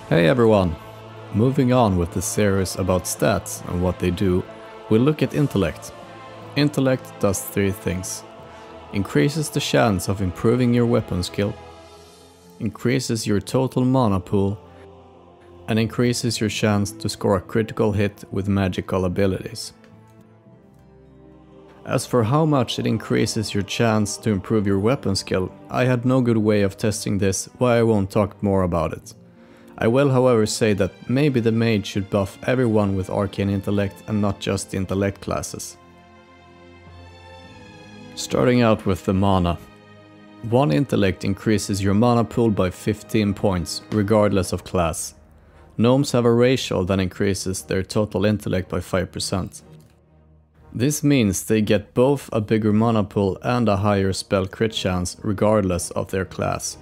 Hey everyone! Moving on with the series about stats and what they do, we'll look at Intellect. Intellect does three things. Increases the chance of improving your weapon skill, increases your total mana pool, and increases your chance to score a critical hit with magical abilities. As for how much it increases your chance to improve your weapon skill, I had no good way of testing this, why I won't talk more about it. I will however say that maybe the mage should buff everyone with arcane intellect and not just the intellect classes. Starting out with the mana. 1 intellect increases your mana pool by 15 points, regardless of class. Gnomes have a ratio that increases their total intellect by 5%. This means they get both a bigger mana pool and a higher spell crit chance regardless of their class.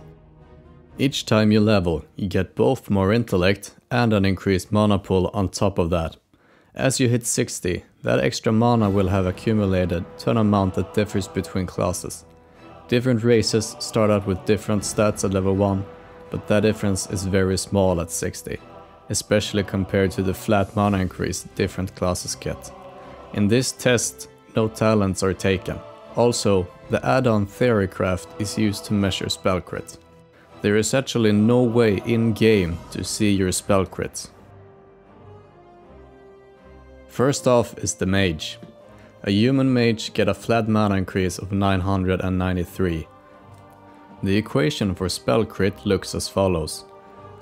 Each time you level, you get both more intellect and an increased mana pool on top of that. As you hit 60, that extra mana will have accumulated to an amount that differs between classes. Different races start out with different stats at level 1, but that difference is very small at 60, especially compared to the flat mana increase different classes get. In this test, no talents are taken. Also, the add-on Theorycraft is used to measure spell crit. There is actually no way in-game to see your spell crits. First off is the mage. A human mage get a flat mana increase of 993. The equation for spell crit looks as follows.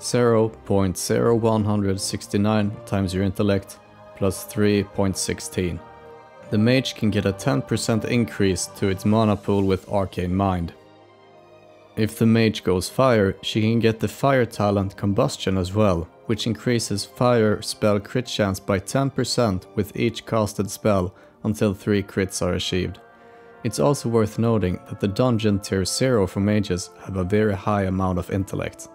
0.0169 times your intellect plus 3.16. The mage can get a 10% increase to its mana pool with Arcane Mind. If the mage goes fire, she can get the fire talent Combustion as well, which increases fire spell crit chance by 10% with each casted spell until 3 crits are achieved. It's also worth noting that the dungeon tier 0 for mages have a very high amount of intellect.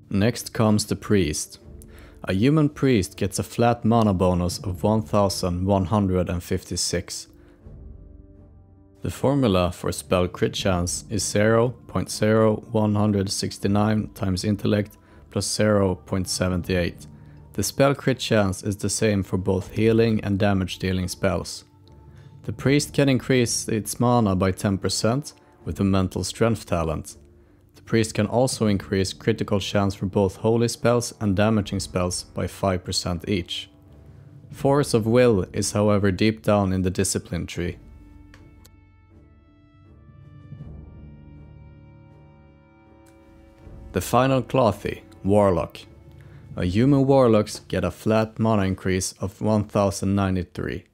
Next comes the priest. A human priest gets a flat mana bonus of 1156. The formula for spell crit chance is 0.0169 times intellect plus 0.78. The spell crit chance is the same for both healing and damage dealing spells. The priest can increase its mana by 10% with the mental strength talent. The priest can also increase critical chance for both holy spells and damaging spells by 5% each. Force of will is however deep down in the discipline tree. The final clothy, Warlock. A human warlocks get a flat mana increase of 1093.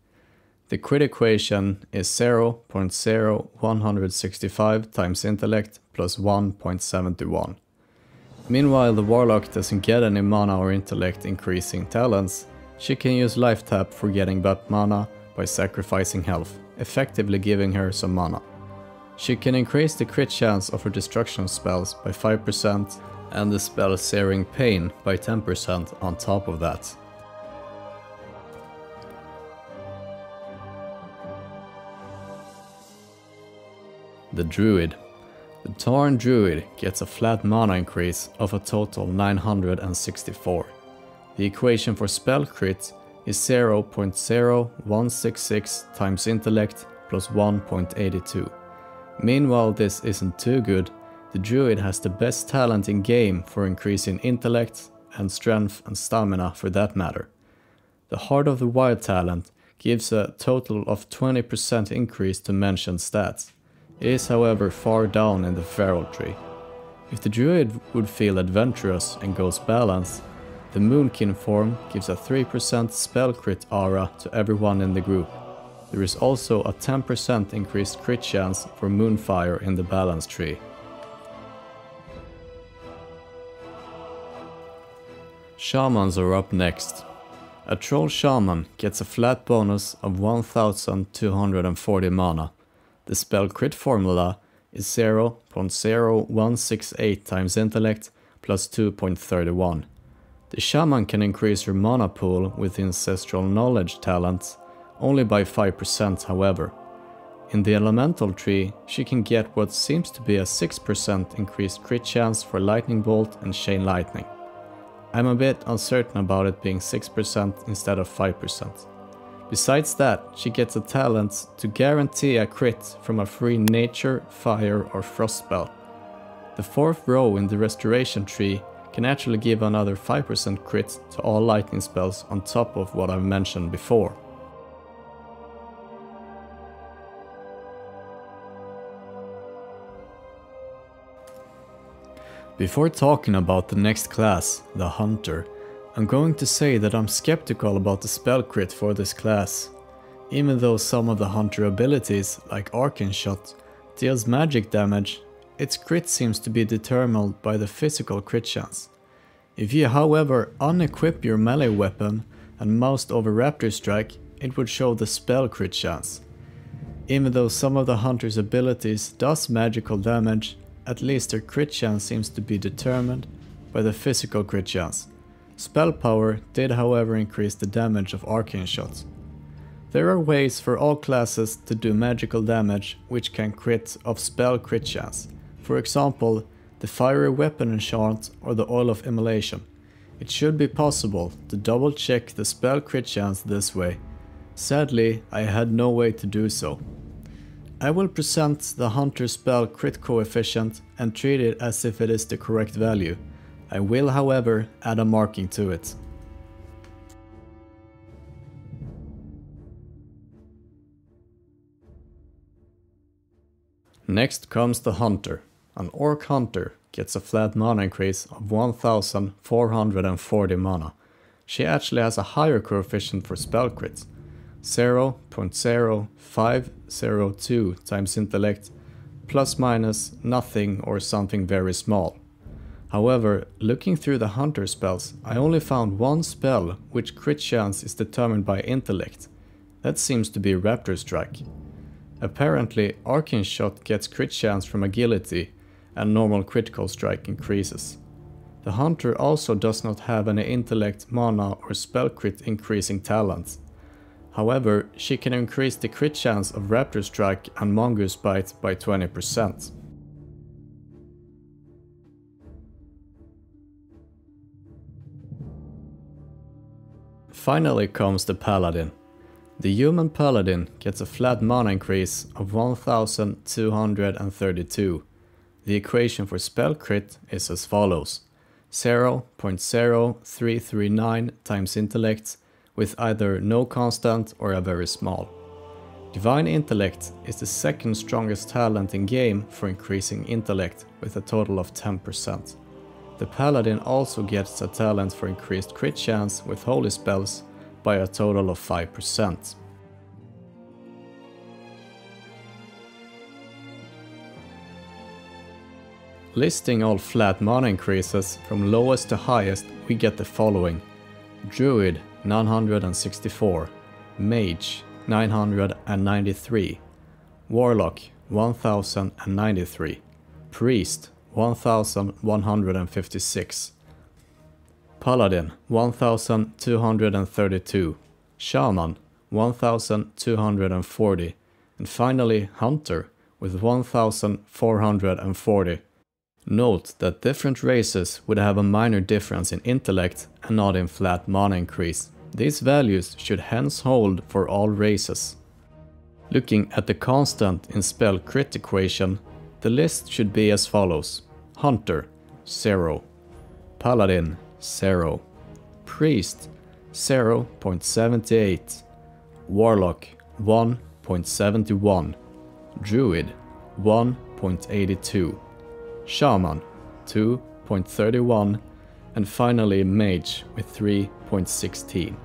The crit equation is 0.0165 times intellect plus 1.71. Meanwhile, the warlock doesn't get any mana or intellect increasing talents. She can use life tap for getting back mana by sacrificing health, effectively giving her some mana. She can increase the crit chance of her destruction spells by 5% and the spell Searing Pain by 10% on top of that. The Druid. The Tauren Druid gets a flat mana increase of a total 964. The equation for spell crit is 0.0166 times intellect plus 1.82. Meanwhile, this isn't too good. The Druid has the best talent in game for increasing intellect and strength and stamina for that matter. The Heart of the Wild talent gives a total of 20% increase to mentioned stats. It is however far down in the feral tree. If the Druid would feel adventurous and goes balanced, the Moonkin form gives a 3% spell crit aura to everyone in the group. There is also a 10% increased crit chance for Moonfire in the balance tree. Shamans are up next. A Troll Shaman gets a flat bonus of 1240 mana. The spell crit formula is 0.0168 times intellect plus 2.31. The Shaman can increase her mana pool with Ancestral Knowledge talents only by 5% however. In the elemental tree, she can get what seems to be a 6% increased crit chance for lightning bolt and chain lightning. I'm a bit uncertain about it being 6% instead of 5%. Besides that, she gets a talent to guarantee a crit from a free nature, fire or frost spell. The fourth row in the restoration tree can actually give another 5% crit to all lightning spells on top of what I've mentioned before. Before talking about the next class, the Hunter, I'm going to say that I'm skeptical about the spell crit for this class. Even though some of the Hunter abilities, like Arcane Shot, deals magic damage, its crit seems to be determined by the physical crit chance. If you however unequip your melee weapon and moused over Raptor Strike, it would show the spell crit chance. Even though some of the Hunter's abilities does magical damage, at least their crit chance seems to be determined by the physical crit chance. Spell power did however increase the damage of arcane shots. There are ways for all classes to do magical damage which can crit of spell crit chance. For example, the fiery weapon enchant or the oil of immolation. It should be possible to double check the spell crit chance this way. Sadly, I had no way to do so. I will present the Hunter spell crit coefficient and treat it as if it is the correct value. I will however add a marking to it. Next comes the Hunter. An Orc Hunter gets a flat mana increase of 1440 mana. She actually has a higher coefficient for spell crits. 0.0502 times intellect, plus minus nothing or something very small. However, looking through the Hunter spells, I only found one spell which crit chance is determined by intellect. That seems to be Raptor Strike. Apparently, Arcane Shot gets crit chance from agility and normal critical strike increases. The Hunter also does not have any intellect, mana or spell crit increasing talents. However, she can increase the crit chance of Raptor Strike and Mongoose Bite by 20%. Finally comes the Paladin. The human Paladin gets a flat mana increase of 1232. The equation for spell crit is as follows: 0.0339 times intellect with either no constant or a very small. Divine Intellect is the second strongest talent in game for increasing intellect with a total of 10%. The Paladin also gets a talent for increased crit chance with holy spells by a total of 5%. Listing all flat mana increases from lowest to highest, we get the following: Druid 964, Mage 993, Warlock 1093, Priest 1156, Paladin 1232, Shaman 1240, and finally Hunter with 1440. Note that different races would have a minor difference in intellect and not in flat mana increase. These values should hence hold for all races. Looking at the constant in spell crit equation, the list should be as follows: Hunter 0, Paladin 0, Priest 0.78, Warlock 1.71, Druid 1.82, Shaman 2.31, and finally Mage with 3.16.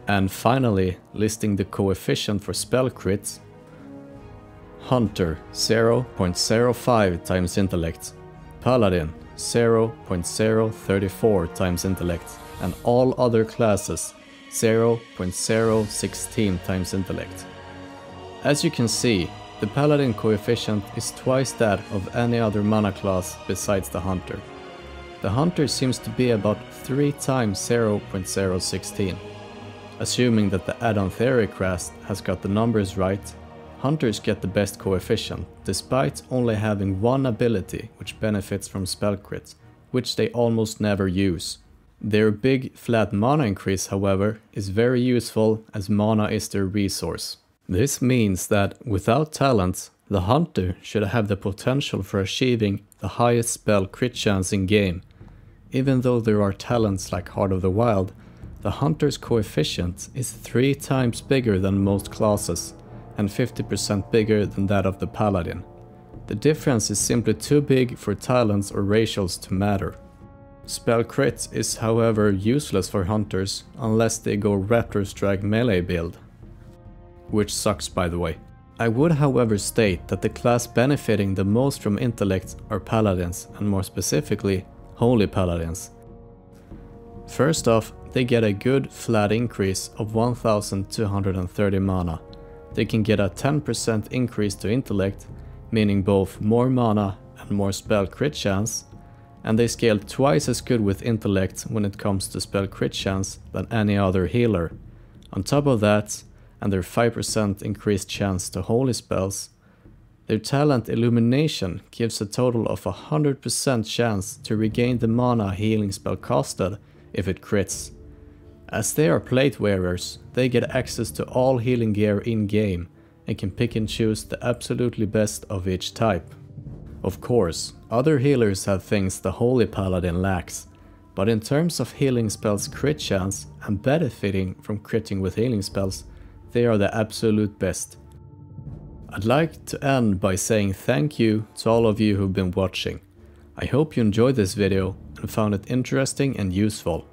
And finally, listing the coefficient for spell crits: Hunter 0.05 times intellect, Paladin 0.034 times intellect, and all other classes 0.016 times intellect. As you can see, the Paladin coefficient is twice that of any other mana class besides the Hunter. The Hunter seems to be about 3 times 0.016. Assuming that the add-on theory cast has got the numbers right, Hunters get the best coefficient, despite only having one ability which benefits from spell crits, which they almost never use. Their big flat mana increase, however, is very useful as mana is their resource. This means that without talents, the hunter should have the potential for achieving the highest spell crit chance in game. Even though there are talents like Heart of the Wild, the hunter's coefficient is 3 times bigger than most classes, and 50% bigger than that of the paladin. The difference is simply too big for talents or ratios to matter. Spell crit is however useless for hunters unless they go Raptor Strike melee build, which sucks by the way. I would however state that the class benefiting the most from intellect are paladins, and more specifically holy paladins. First off, they get a good flat increase of 1230 mana. They can get a 10% increase to intellect, meaning both more mana and more spell crit chance, and they scale twice as good with intellect when it comes to spell crit chance than any other healer. On top of that, and their 5% increased chance to holy spells, their talent Illumination gives a total of 100% chance to regain the mana healing spell costed if it crits. As they are plate wearers, they get access to all healing gear in game and can pick and choose the absolutely best of each type. Of course, other healers have things the Holy Paladin lacks, but in terms of healing spells crit chance and benefiting from critting with healing spells, they are the absolute best. I'd like to end by saying thank you to all of you who've been watching. I hope you enjoyed this video and found it interesting and useful.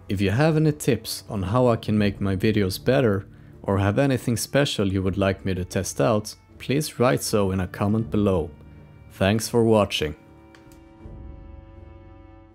If you have any tips on how I can make my videos better, or have anything special you would like me to test out, please write so in a comment below. Thanks for watching.